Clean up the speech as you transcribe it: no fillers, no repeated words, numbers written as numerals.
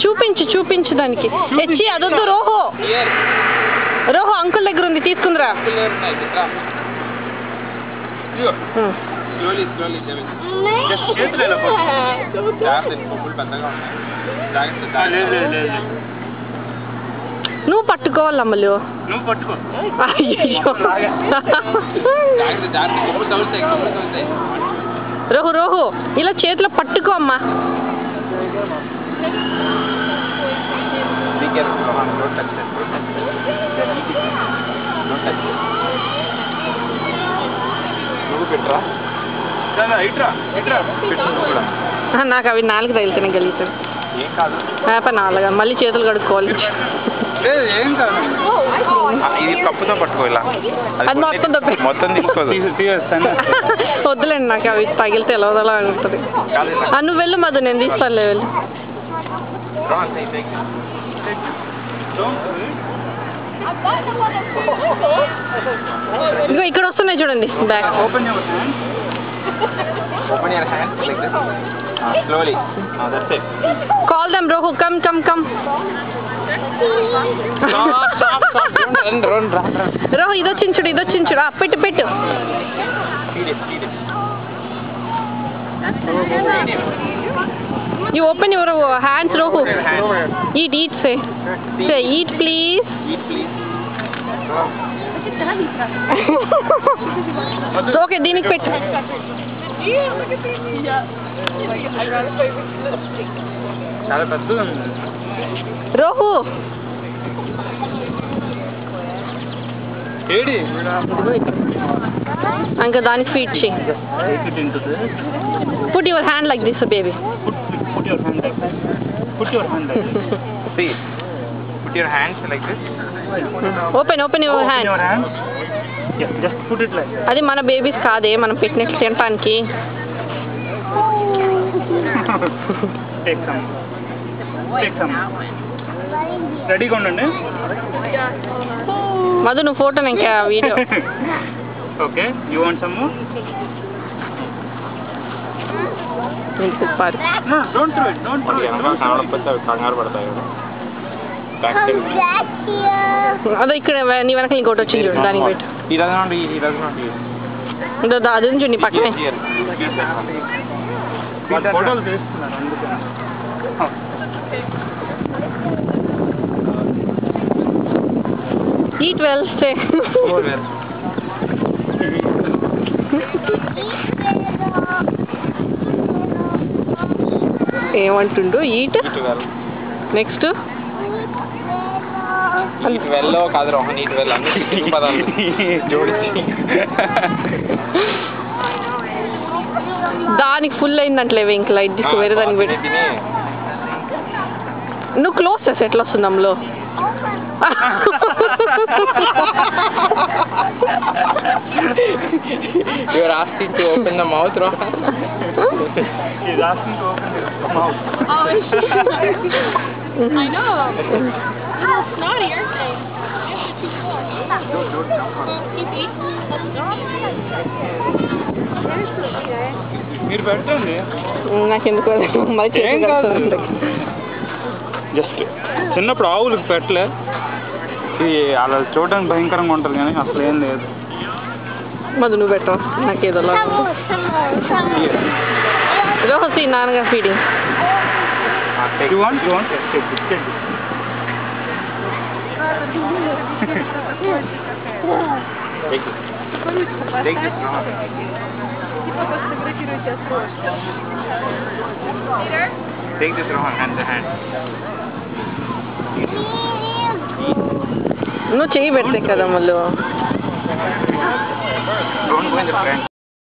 చూపించు దానికి ఎచ్చి అదొద్దు రోహో రోహో అంకుల్ దగ్గర ఉంది తీసుకుందిరా నువ్వు పట్టుకోవాలి అమ్మలు రోహు రోహు ఇలా చేతిలో పట్టుకో అమ్మా నాకు అవి నాలుగు తగిలితేనే గలుగుతాను నాలుగా మళ్ళీ చేతులు కడుక్కోవాలి అది మొత్తం వద్దులేండి నాకు అవి తగిలితే ఎలా ఉంటుంది నువ్వు వెళ్ళు మధు నేను తీస్తానులే వెళ్ళు ఇదిగో ఇక్కడ వస్తున్నాయి చూడండి bag call them Rohu come Rohu ఇదొచ్చించుడు పెట్టు You open your hands, Rohu. Eat, say. Say, eat, please. Okay, దీనికి పెట్టు. రోహు ఇంకా దానికి ఫీడ్ చేయి. Put your hand like this, baby. Put your hand like this. Put your hand like this. See. Put your hands like this. Open your hand. Open your hand. Yeah, just put it like that. అది మన babies కాదే మనం పెట్టినట్లు తినడానికి. Take some. రెడీగా ఉండండి. మధు నువ్వు photo ఇంకా video. Okay you want some more? Don't throw it కంగారు పడతాయి అదే ఇక్కడ నీ వెనక ఇంకోటి వచ్చింది చూడు దానికి పెట్టు అది చూడు నీ పక్కనే ఫోటోలు తీస్తున్నారు అందుకని Eat well, stay. ఏమంటుండు ఈట్ నెక్స్ట్ ఈట్ వెల్లో కాదు రోహన్ ఈట్ వెల్ అన్ని పదాలు జోడించి దానికి ఫుల్ అయిందంటలేవు ఇంక లైట్ తీసి వేరే దానికి పెట్టి నువ్వు క్లోజ్ చేసి ఎట్లా వస్తుంది అమ్మలో You are asking to open the mouth, Rohan? He is asking to open the mouth. Oh, is she? I know. It's naughty, aren't they? Keep eating. మీరు పెట్టండి నాకెందుకు జస్ట్ చిన్నప్పుడు ఆవులకు పెట్టలే ఇది అలా చూడడానికి భయంకరంగా ఉంటుంది కానీ అసలు ఏం లేదు మధు నువ్వు పెట్టవు నాకేదో రోజు నాన్నగారు feeding Take this, Rohan, hand the hand. నువ్వు చెయ్యి పెడితే కదా మళ్ళీ Don't go in the front.